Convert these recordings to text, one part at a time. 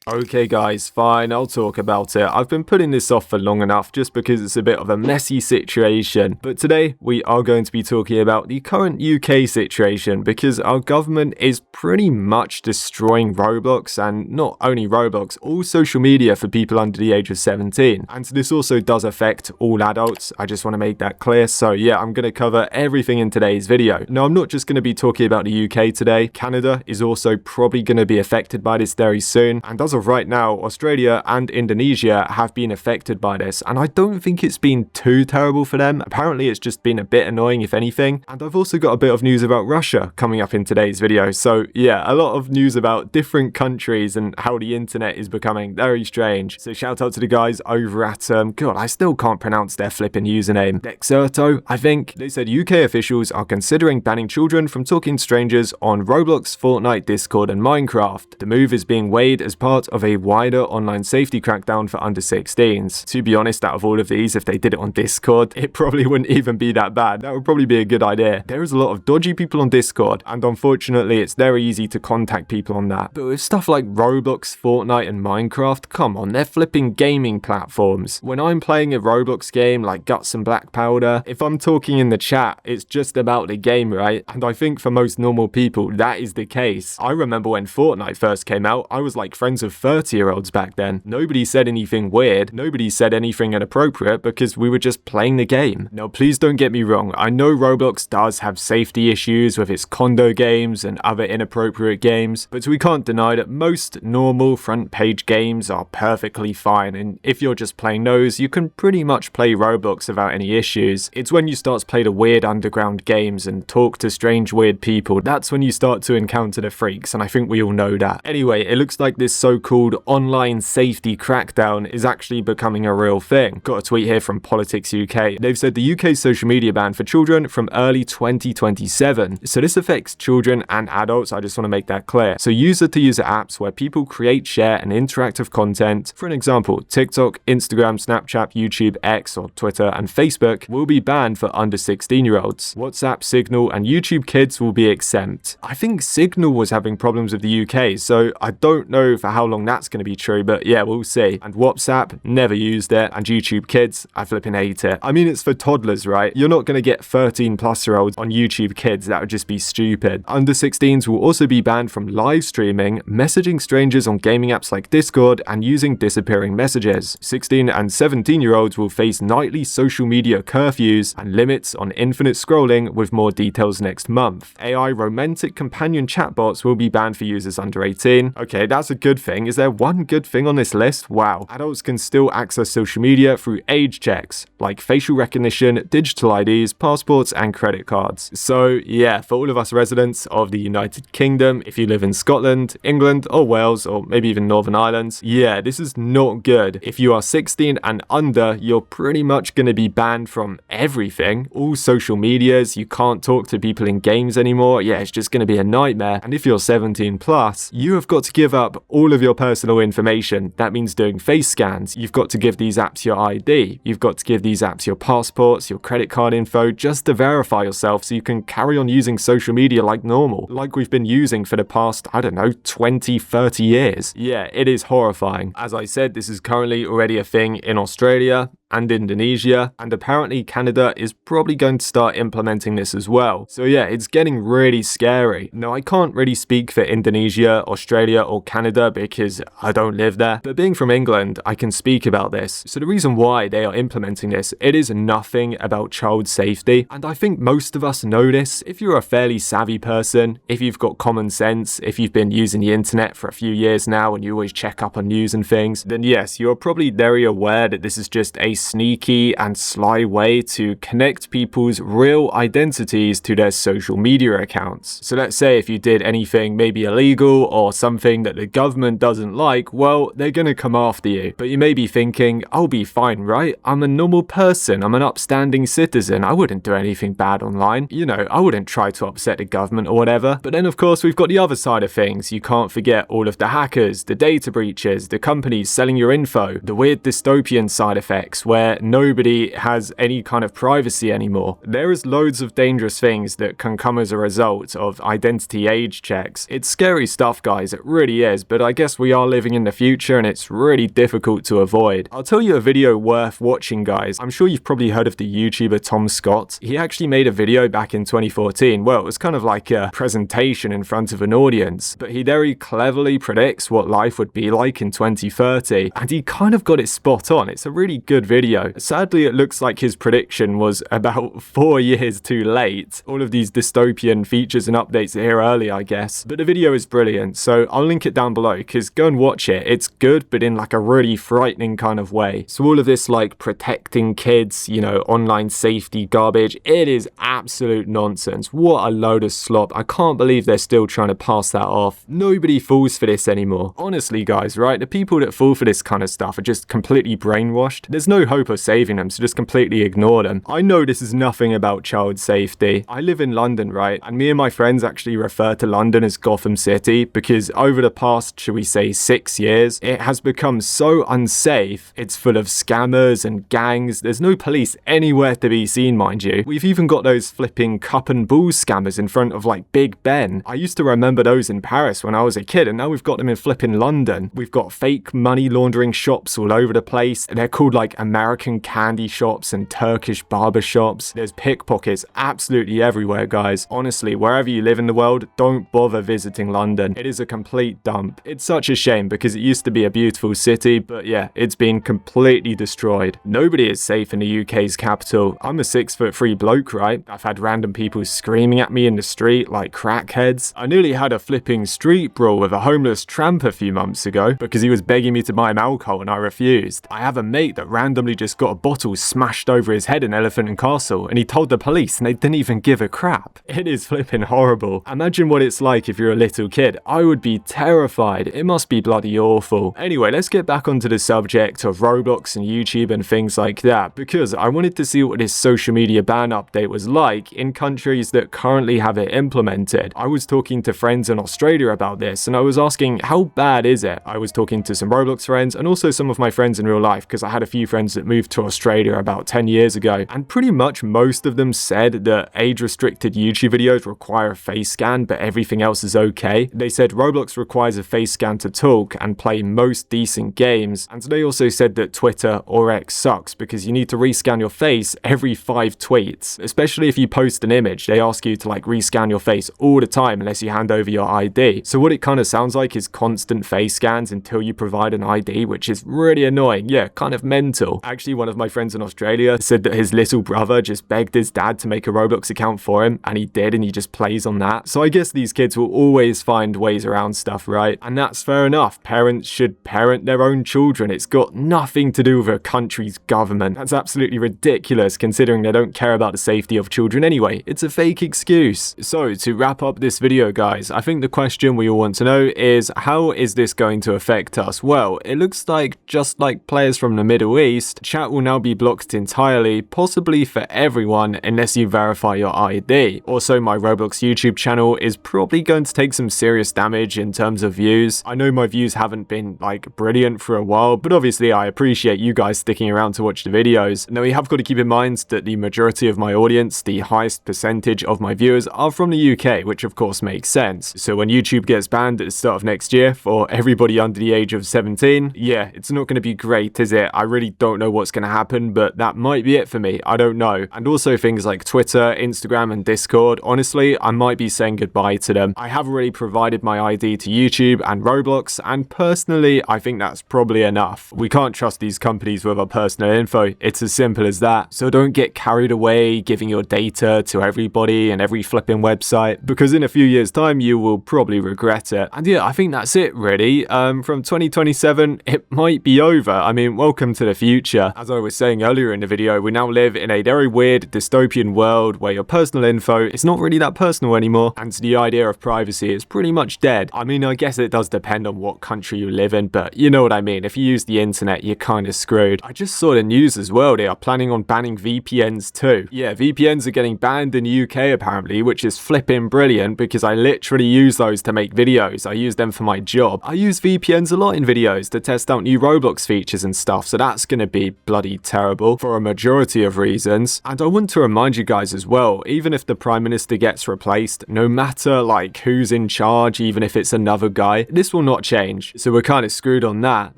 Okay guys, fine, I'll talk about it. I've been putting this off for long enough just because it's a bit of a messy situation. But today we are going to be talking about the current UK situation because our government is pretty much destroying Roblox, and not only Roblox, all social media for people under the age of 17. And this also does affect all adults. I just want to make that clear. So yeah, I'm going to cover everything in today's video. Now, I'm not just going to be talking about the UK today. Canada is also probably going to be affected by this very soon. And as of right now, Australia and Indonesia have been affected by this, and I don't think it's been too terrible for them. Apparently it's just been a bit annoying if anything. And I've also got a bit of news about Russia coming up in today's video. So yeah, a lot of news about different countries and how the internet is becoming very strange. So shout out to the guys over at God, I still can't pronounce their flipping username, Dexerto, I think. They said UK officials are considering banning children from talking to strangers on Roblox, Fortnite, Discord and Minecraft. The move is being weighed as part of a wider online safety crackdown for under 16s. To be honest, out of all of these, if they did it on Discord, it probably wouldn't even be that bad. That would probably be a good idea. There is a lot of dodgy people on Discord, and unfortunately it's very easy to contact people on that. But with stuff like Roblox, Fortnite and Minecraft, come on, they're flipping gaming platforms. When I'm playing a Roblox game like Guts and Black Powder, if I'm talking in the chat, it's just about the game, right? And I think for most normal people, that is the case. I remember when Fortnite first came out, I was like friends with 30-year-olds back then. Nobody said anything weird, nobody said anything inappropriate because we were just playing the game. Now please don't get me wrong, I know Roblox does have safety issues with its condo games and other inappropriate games, but we can't deny that most normal front page games are perfectly fine, and if you're just playing those, you can pretty much play Roblox without any issues. It's when you start to play the weird underground games and talk to strange weird people, that's when you start to encounter the freaks, and I think we all know that. Anyway, it looks like this so-called online safety crackdown is actually becoming a real thing. Got a tweet here from Politics UK. They've said the UK's social media ban for children from early 2027. So this affects children and adults, I just want to make that clear. So user-to-user apps where people create, share and interact with content, for an example, TikTok, Instagram, Snapchat, YouTube, X or Twitter and Facebook will be banned for under 16-year-olds. WhatsApp, Signal and YouTube Kids will be exempt. I think Signal was having problems with the UK, so I don't know for how long that's going to be true, but yeah, we'll see. And WhatsApp, never used it, and YouTube Kids, I flipping hate it. I mean, it's for toddlers, right? You're not going to get 13+-year-olds on YouTube Kids, that would just be stupid. Under 16s will also be banned from live streaming, messaging strangers on gaming apps like Discord, and using disappearing messages. 16 and 17-year-olds will face nightly social media curfews and limits on infinite scrolling, with more details next month. AI romantic companion chatbots will be banned for users under 18. Okay, that's a good thing. Is there one good thing on this list? Wow. Adults can still access social media through age checks, like facial recognition, digital IDs, passports, and credit cards. So yeah, for all of us residents of the United Kingdom, if you live in Scotland, England, or Wales, or maybe even Northern Ireland, yeah, this is not good. If you are 16 and under, you're pretty much going to be banned from everything. All social medias, you can't talk to people in games anymore. Yeah, it's just going to be a nightmare. And if you're 17 plus, you have got to give up all of your personal information. That means doing face scans. You've got to give these apps your ID. You've got to give these apps your passports, your credit card info, just to verify yourself so you can carry on using social media like normal, like we've been using for the past, I don't know, 20, 30 years. Yeah, it is horrifying. As I said, this is currently already a thing in Australia and Indonesia, and apparently Canada is probably going to start implementing this as well. So yeah, it's getting really scary. Now, I can't really speak for Indonesia, Australia or Canada because I don't live there, but being from England, I can speak about this. So the reason why they are implementing this, it is nothing about child safety, and I think most of us know this. If you're a fairly savvy person, if you've got common sense, if you've been using the internet for a few years now and you always check up on news and things, then yes, you're probably very aware that this is just a sneaky and sly way to connect people's real identities to their social media accounts. So let's say if you did anything maybe illegal or something that the government doesn't like, well, they're gonna come after you. But you may be thinking, I'll be fine, right? I'm a normal person, I'm an upstanding citizen, I wouldn't do anything bad online. You know, I wouldn't try to upset the government or whatever. But then of course we've got the other side of things. You can't forget all of the hackers, the data breaches, the companies selling your info, the weird dystopian side effects where nobody has any kind of privacy anymore. There is loads of dangerous things that can come as a result of identity age checks. It's scary stuff, guys, it really is, but I guess we are living in the future and it's really difficult to avoid. I'll tell you a video worth watching, guys. I'm sure you've probably heard of the YouTuber Tom Scott. He actually made a video back in 2014. Well, it was kind of like a presentation in front of an audience, but he very cleverly predicts what life would be like in 2030, and he kind of got it spot on. It's a really good video. Sadly, it looks like his prediction was about 4 years too late. All of these dystopian features and updates are here early, I guess, but the video is brilliant, so I'll link it down below, because go and watch it. It's good, but in like a really frightening kind of way. So all of this like protecting kids, you know, online safety garbage, it is absolute nonsense. What a load of slop. I can't believe they're still trying to pass that off. Nobody falls for this anymore. Honestly, guys, right? The people that fall for this kind of stuff are just completely brainwashed. There's no hope of saving them, so just completely ignore them. I know this is nothing about child safety. I live in London, right? And me and my friends actually refer to London as Gotham City because over the past, should we say, 6 years, it has become so unsafe. It's full of scammers and gangs. There's no police anywhere to be seen, mind you. We've even got those flipping cup and ball scammers in front of like Big Ben. I used to remember those in Paris when I was a kid, and now we've got them in flipping London. We've got fake money laundering shops all over the place. They're called like American candy shops and Turkish barber shops. There's pickpockets absolutely everywhere, guys. Honestly, wherever you live in the world, don't bother visiting London. It is a complete dump. It's such a shame because it used to be a beautiful city, but yeah, it's been completely destroyed. Nobody is safe in the UK's capital. I'm a 6'3" bloke, right? I've had random people screaming at me in the street like crackheads. I nearly had a flipping street brawl with a homeless tramp a few months ago because he was begging me to buy him alcohol and I refused. I have a mate that randomly just got a bottle smashed over his head in Elephant and Castle and he told the police and they didn't even give a crap. It is flipping horrible. Imagine what it's like if you're a little kid. I would be terrified. It must be bloody awful. Anyway, let's get back onto the subject of Roblox and YouTube and things like that, because I wanted to see what this social media ban update was like in countries that currently have it implemented. I was talking to friends in Australia about this and I was asking, how bad is it? I was talking to some Roblox friends and also some of my friends in real life because I had a few friends that moved to Australia about 10 years ago, and pretty much most of them said that age-restricted YouTube videos require a face scan but everything else is okay. They said Roblox requires a face scan to talk and play most decent games, and they also said that Twitter or X sucks because you need to rescan your face every 5 tweets. Especially if you post an image, they ask you to like rescan your face all the time unless you hand over your ID. So what it kind of sounds like is constant face scans until you provide an ID, which is really annoying. Yeah, kind of mental. Actually, one of my friends in Australia said that his little brother just begged his dad to make a Roblox account for him, and he did, and he just plays on that. So I guess these kids will always find ways around stuff, right? And that's fair enough. Parents should parent their own children. It's got nothing to do with a country's government. That's absolutely ridiculous considering they don't care about the safety of children anyway. It's a fake excuse. So to wrap up this video, guys, I think the question we all want to know is, how is this going to affect us? Well, it looks like just like players from the Middle East, chat will now be blocked entirely, possibly for everyone unless you verify your ID. Also, my Roblox YouTube channel is probably going to take some serious damage in terms of views. I know my views haven't been like brilliant for a while, but obviously I appreciate you guys sticking around to watch the videos. Now, you have got to keep in mind that the majority of my audience, the highest percentage of my viewers, are from the UK, which of course makes sense. So when YouTube gets banned at the start of next year for everybody under the age of 17, yeah, it's not going to be great, is it? I really don't know what's going to happen, but that might be it for me. I don't know. And also things like Twitter, Instagram, and Discord, honestly, I might be saying goodbye to them. I have already provided my ID to YouTube and Roblox, and personally, I think that's probably enough. We can't trust these companies with our personal info. It's as simple as that. So don't get carried away giving your data to everybody and every flipping website, because in a few years' time, you will probably regret it. And yeah, I think that's it, really. From 2027, it might be over. I mean, welcome to the future. As I was saying earlier in the video, we now live in a very weird dystopian world where your personal info is not really that personal anymore, and the idea of privacy is pretty much dead. I mean, I guess it does depend on what country you live in, but you know what I mean. If you use the internet, you're kind of screwed. I just saw the news as well. They are planning on banning VPNs too. Yeah, VPNs are getting banned in the UK apparently, which is flipping brilliant because I literally use those to make videos. I use them for my job. I use VPNs a lot in videos to test out new Roblox features and stuff, so that's going to be bloody terrible for a majority of reasons. And I want to remind you guys as well, even if the Prime Minister gets replaced, no matter like who's in charge, even if it's another guy, this will not change. So we're kind of screwed on that.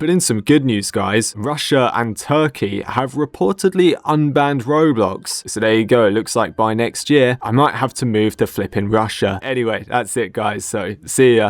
But in some good news, guys, Russia and Turkey have reportedly unbanned Roblox. So there you go. It looks like by next year, I might have to move to flipping Russia. Anyway, that's it, guys. So see ya.